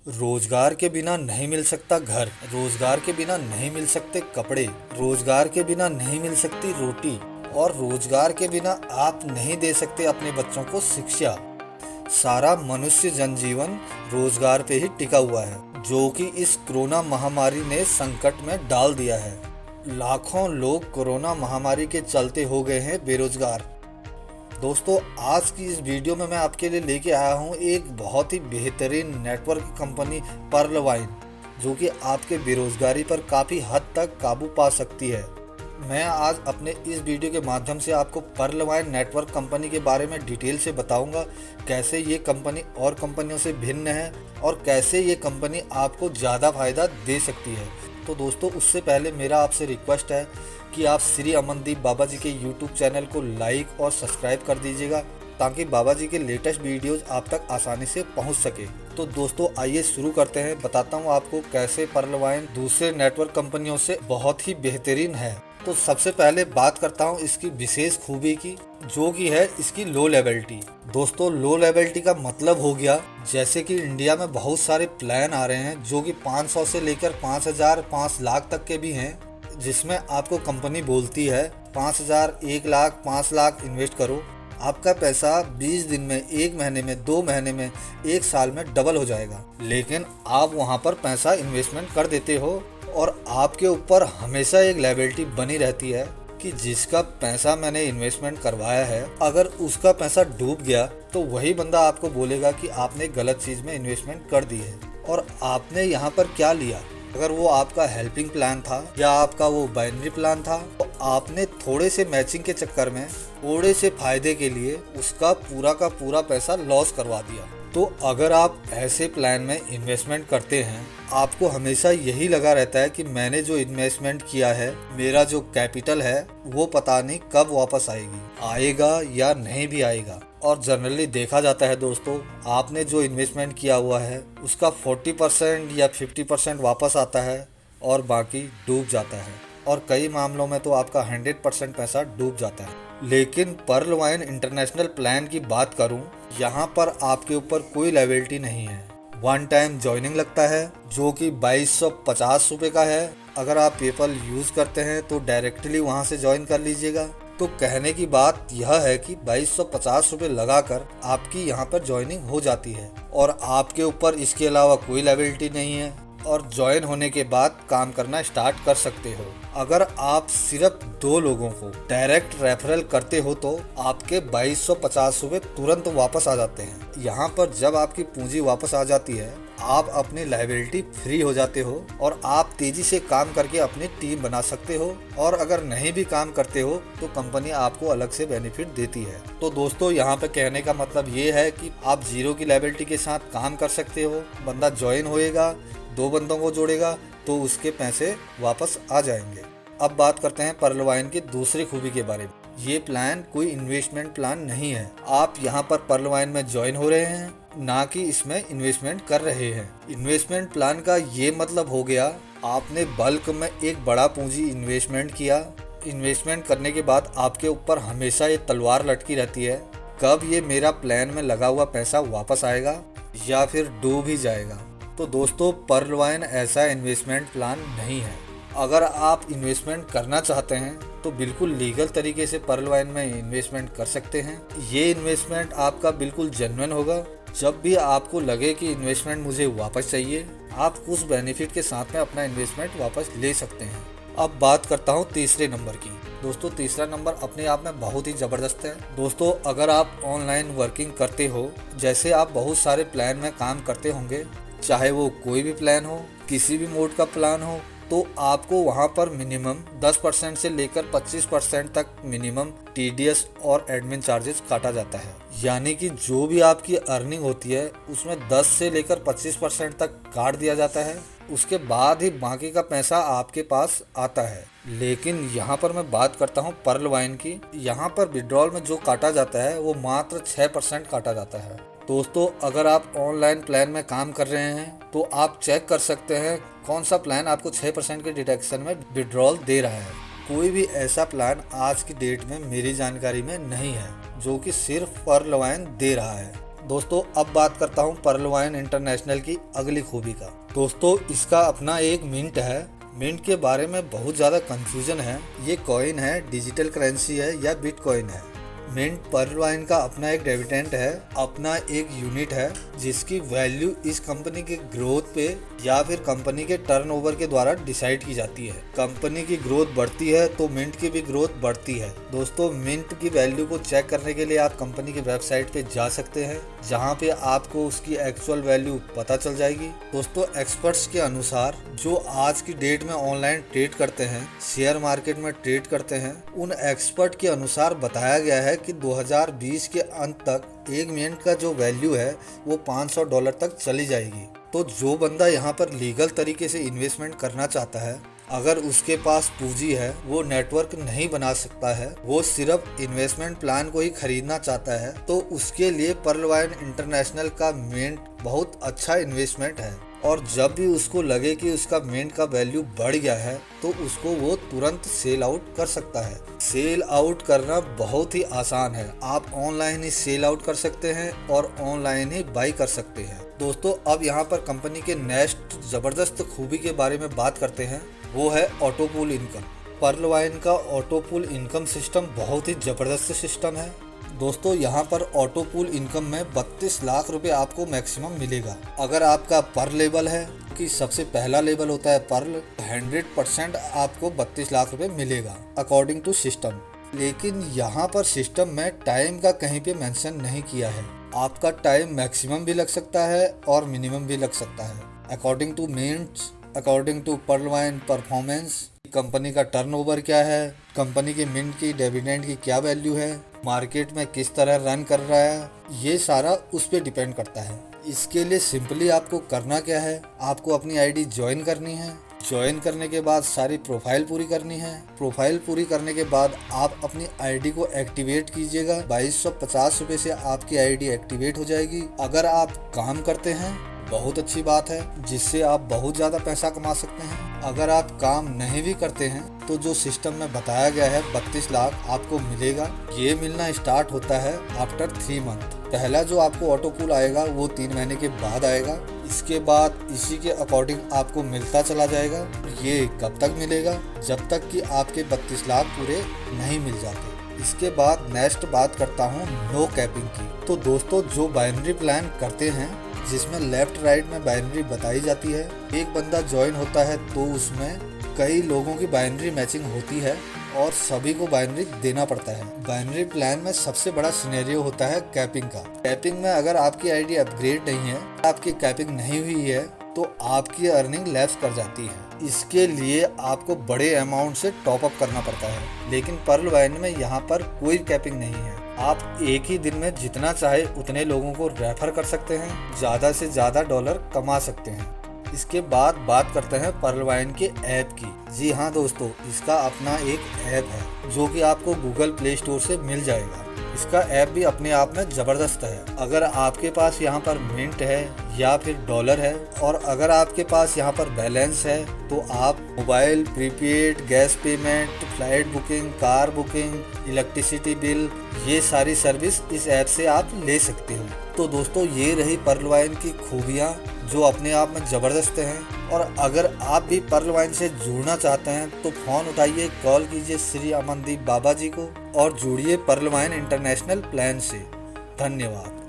रोजगार के बिना नहीं मिल सकता घर, रोजगार के बिना नहीं मिल सकते कपड़े, रोजगार के बिना नहीं मिल सकती रोटी और रोजगार के बिना आप नहीं दे सकते अपने बच्चों को शिक्षा। सारा मनुष्य जनजीवन रोजगार पे ही टिका हुआ है, जो कि इस कोरोना महामारी ने संकट में डाल दिया है। लाखों लोग कोरोना महामारी के चलते हो गए हैं बेरोजगार। दोस्तों, आज की इस वीडियो में मैं आपके लिए लेके आया हूँ एक बहुत ही बेहतरीन नेटवर्क कंपनी पर्लवाइन, जो कि आपके बेरोजगारी पर काफ़ी हद तक काबू पा सकती है। मैं आज अपने इस वीडियो के माध्यम से आपको पर्लवाइन नेटवर्क कंपनी के बारे में डिटेल से बताऊंगा, कैसे ये कंपनी और कंपनियों से भिन्न है और कैसे ये कंपनी आपको ज़्यादा फायदा दे सकती है। तो दोस्तों, उससे पहले मेरा आपसे रिक्वेस्ट है कि आप श्री अमनदीप बाबा जी के यूट्यूब चैनल को लाइक और सब्सक्राइब कर दीजिएगा, ताकि बाबा जी के लेटेस्ट वीडियोस आप तक आसानी से पहुंच सके। तो दोस्तों, आइए शुरू करते हैं। बताता हूं आपको कैसे पर्लवाइन दूसरे नेटवर्क कंपनियों से बहुत ही बेहतरीन है। तो सबसे पहले बात करता हूं इसकी विशेष खूबी की, जो कि है इसकी लो लेवलिटी। दोस्तों, लो लेवलिटी का मतलब हो गया, जैसे कि इंडिया में बहुत सारे प्लान आ रहे हैं जो कि 500 से लेकर 5000 5 लाख तक के भी हैं, जिसमें आपको कंपनी बोलती है 5000, 1 लाख, 5 लाख इन्वेस्ट करो, आपका पैसा 20 दिन में, 1 महीने में, 2 महीने में, 1 साल में डबल हो जाएगा। लेकिन आप वहां पर पैसा इन्वेस्टमेंट कर देते हो और आपके ऊपर हमेशा एक लायबिलिटी बनी रहती है कि जिसका पैसा मैंने इन्वेस्टमेंट करवाया है, अगर उसका पैसा डूब गया तो वही बंदा आपको बोलेगा कि आपने गलत चीज़ में इन्वेस्टमेंट कर दी है। और आपने यहाँ पर क्या लिया, अगर वो आपका हेल्पिंग प्लान था या आपका वो बाइनरी प्लान था, तो आपने थोड़े से मैचिंग के चक्कर में, थोड़े से फायदे के लिए उसका पूरा का पूरा पैसा लॉस करवा दिया। तो अगर आप ऐसे प्लान में इन्वेस्टमेंट करते हैं, आपको हमेशा यही लगा रहता है कि मैंने जो इन्वेस्टमेंट किया है, मेरा जो कैपिटल है, वो पता नहीं कब वापस आएगा या नहीं भी आएगा। और जनरली देखा जाता है दोस्तों, आपने जो इन्वेस्टमेंट किया हुआ है उसका 40% या 50% वापस आता है और बाकी डूब जाता है, और कई मामलों में तो आपका 100% पैसा डूब जाता है। लेकिन पर्लवाइन इंटरनेशनल प्लान की बात करूं, यहाँ पर आपके ऊपर कोई लायबिलिटी नहीं है। 1 टाइम ज्वाइनिंग लगता है, जो कि 2250 रुपये का है। अगर आप पेपल यूज़ करते हैं तो डायरेक्टली वहाँ से ज्वाइन कर लीजिएगा। तो कहने की बात यह है कि 2250 रुपये लगाकर आपकी यहाँ पर ज्वाइनिंग हो जाती है और आपके ऊपर इसके अलावा कोई लायबिलिटी नहीं है, और ज्वाइन होने के बाद काम करना स्टार्ट कर सकते हो। अगर आप सिर्फ 2 लोगों को डायरेक्ट रेफरल करते हो तो आपके 2250 रुपये तुरंत वापस आ जाते हैं। यहाँ पर जब आपकी पूंजी वापस आ जाती है, आप अपनी लायबिलिटी फ्री हो जाते हो और आप तेजी से काम करके अपनी टीम बना सकते हो। और अगर नहीं भी काम करते हो तो कंपनी आपको अलग से बेनिफिट देती है। तो दोस्तों, यहाँ पे कहने का मतलब ये है कि आप जीरो की लायबिलिटी के साथ काम कर सकते हो। बंदा ज्वाइन होएगा, 2 बंदों को जोड़ेगा तो उसके पैसे वापस आ जाएंगे। अब बात करते हैं पर्लवाइन की दूसरी खूबी के बारे में। ये प्लान कोई इन्वेस्टमेंट प्लान नहीं है। आप यहाँ पर पर्लवाइन में ज्वाइन हो रहे हैं, ना कि इसमें इन्वेस्टमेंट कर रहे हैं। इन्वेस्टमेंट प्लान का ये मतलब हो गया, आपने बल्क में एक बड़ा पूंजी इन्वेस्टमेंट किया। इन्वेस्टमेंट करने के बाद आपके ऊपर हमेशा ये तलवार लटकी रहती है, कब ये मेरा प्लान में लगा हुआ पैसा वापस आएगा या फिर डूब ही जाएगा। तो दोस्तों, पर्लवाइन ऐसा इन्वेस्टमेंट प्लान नहीं है। अगर आप इन्वेस्टमेंट करना चाहते हैं तो बिल्कुल लीगल तरीके से पर्लवाइन में इन्वेस्टमेंट कर सकते हैं। ये इन्वेस्टमेंट आपका बिल्कुल जेन्युइन होगा। जब भी आपको लगे कि इन्वेस्टमेंट मुझे वापस चाहिए, आप उस बेनिफिट के साथ में अपना इन्वेस्टमेंट वापस ले सकते हैं। अब बात करता हूँ तीसरे नंबर की। दोस्तों, तीसरा नंबर अपने आप में बहुत ही ज़बरदस्त है। दोस्तों, अगर आप ऑनलाइन वर्किंग करते हो, जैसे आप बहुत सारे प्लान में काम करते होंगे, चाहे वो कोई भी प्लान हो, किसी भी मोड का प्लान हो, तो आपको वहाँ पर मिनिमम 10% से लेकर 25% तक मिनिमम टीडीएस और एडमिन चार्जेस काटा जाता है। यानी कि जो भी आपकी अर्निंग होती है उसमें 10 से लेकर 25% तक काट दिया जाता है। उसके बाद ही बाकी का पैसा आपके पास आता है। लेकिन यहाँ पर मैं बात करता हूँ पर्लवाइन की। यहाँ पर विड्रॉल में जो काटा जाता है वो मात्र 6% काटा जाता है। दोस्तों, अगर आप ऑनलाइन प्लान में काम कर रहे हैं तो आप चेक कर सकते हैं कौन सा प्लान आपको 6% के डिडक्शन में विड्रॉल दे रहा है। कोई भी ऐसा प्लान आज की डेट में मेरी जानकारी में नहीं है जो कि सिर्फ पर्लवाइन दे रहा है। दोस्तों अब बात करता हूँ पर्ल वाइन इंटरनेशनल की अगली खूबी का। दोस्तों इसका अपना एक मिंट है। मिंट के बारे में बहुत ज़्यादा कंफ्यूजन है। ये कॉइन है, डिजिटल करेंसी है या बिटकॉइन है। मिंट पर्ल वाइन का अपना एक डेबिटेंट है, अपना एक यूनिट है जिसकी वैल्यू इस कंपनी के ग्रोथ पे या फिर कंपनी के टर्नओवर के द्वारा डिसाइड की जाती है। कंपनी की ग्रोथ बढ़ती है तो मिंट की भी ग्रोथ बढ़ती है। दोस्तों मिंट की वैल्यू को चेक करने के लिए आप कंपनी की वेबसाइट पे जा सकते हैं, जहाँ पे आपको उसकी एक्चुअल वैल्यू पता चल जाएगी। दोस्तों एक्सपर्ट्स के अनुसार जो आज की डेट में ऑनलाइन ट्रेड करते हैं, शेयर मार्केट में ट्रेड करते हैं, उन एक्सपर्ट के अनुसार बताया गया है कि 2020 के अंत तक एक मिनट का जो वैल्यू है वो $500 तक चली जाएगी। तो जो बंदा यहाँ पर लीगल तरीके से इन्वेस्टमेंट करना चाहता है, अगर उसके पास पूंजी है, वो नेटवर्क नहीं बना सकता है, वो सिर्फ इन्वेस्टमेंट प्लान को ही खरीदना चाहता है, तो उसके लिए पर्ल वाइन इंटरनेशनल का मिंट बहुत अच्छा इन्वेस्टमेंट है। और जब भी उसको लगे कि उसका मिंट का वैल्यू बढ़ गया है तो उसको वो तुरंत सेल आउट कर सकता है। सेल आउट करना बहुत ही आसान है। आप ऑनलाइन ही सेल आउट कर सकते हैं और ऑनलाइन ही बाई कर सकते हैं। दोस्तों अब यहाँ पर कंपनी के नेक्स्ट जबरदस्त खूबी के बारे में बात करते हैं, वो है auto pool income. Pearl Vine का ऑटो पूल इनकम सिस्टम बहुत ही जबरदस्त सिस्टम है। दोस्तों यहाँ पर ऑटो पूल इनकम में 32 लाख रुपए आपको मैक्सिमम मिलेगा। अगर आपका पर लेवल है कि सबसे पहला लेवल होता है पर्ल, 100% आपको 32 लाख रुपए मिलेगा अकॉर्डिंग टू सिस्टम। लेकिन यहाँ पर सिस्टम में टाइम का कहीं पे मेंशन नहीं किया है। आपका टाइम मैक्सिमम भी लग सकता है और मिनिमम भी लग सकता है according to mints, according to Pearl Vine performance, company का टर्नओवर क्या है, कंपनी के मिंट की डिविडेंड की क्या वैल्यू है, मार्केट में किस तरह रन कर रहा है, ये सारा उस पर डिपेंड करता है। इसके लिए सिंपली आपको करना क्या है, आपको अपनी आईडी ज्वाइन करनी है। ज्वाइन करने के बाद सारी प्रोफाइल पूरी करनी है। प्रोफाइल पूरी करने के बाद आप अपनी आईडी को एक्टिवेट कीजिएगा। 2250 रुपये से आपकी आईडी एक्टिवेट हो जाएगी। अगर आप काम करते हैं बहुत अच्छी बात है, जिससे आप बहुत ज़्यादा पैसा कमा सकते हैं। अगर आप काम नहीं भी करते हैं तो जो सिस्टम में बताया गया है 32 लाख आपको मिलेगा। ये मिलना स्टार्ट होता है आफ्टर 3 मंथ। पहला जो आपको ऑटो पूल आएगा वो 3 महीने के बाद आएगा। इसके बाद इसी के अकॉर्डिंग आपको मिलता चला जाएगा। ये कब तक मिलेगा? जब तक कि आपके 32 लाख पूरे नहीं मिल जाते। इसके बाद नेक्स्ट बात करता हूँ नो कैपिंग की। तो दोस्तों जो बाइनरी प्लान करते हैं जिसमें लेफ्ट राइट में बाइनरी बताई जाती है, एक बंदा ज्वाइन होता है तो उसमें कई लोगों की बाइनरी मैचिंग होती है और सभी को बाइनरी देना पड़ता है। बाइनरी प्लान में सबसे बड़ा सिनेरियो होता है कैपिंग का। कैपिंग में अगर आपकी आईडी अपग्रेड नहीं है, आपकी कैपिंग नहीं हुई है, तो आपकी अर्निंग लैप्स कर जाती है। इसके लिए आपको बड़े अमाउंट से टॉप अप करना पड़ता है। लेकिन पर्ल वाइन में यहाँ पर कोई कैपिंग नहीं है। आप एक ही दिन में जितना चाहे उतने लोगों को रेफर कर सकते हैं, ज़्यादा से ज़्यादा डॉलर कमा सकते हैं। इसके बाद बात करते हैं पर्ल वाइन के ऐप की। जी हाँ दोस्तों, इसका अपना एक ऐप है जो कि आपको गूगल प्ले स्टोर से मिल जाएगा। इसका ऐप भी अपने आप में ज़बरदस्त है। अगर आपके पास यहाँ पर मिंट है या फिर डॉलर है और अगर आपके पास यहाँ पर बैलेंस है तो आप mobile prepaid, gas payment, flight booking, car booking, electricity bill, ये सारी सर्विस इस ऐप से आप ले सकते हो। तो दोस्तों ये रही पर्ल वाइन की खूबियाँ जो अपने आप में ज़बरदस्त हैं। और अगर आप भी पर्ल वाइन से जुड़ना चाहते हैं तो फ़ोन उठाइए, कॉल कीजिए श्री अमनदीप बाबा जी को और जुड़िए पर्ल वाइन इंटरनेशनल प्लान से। धन्यवाद।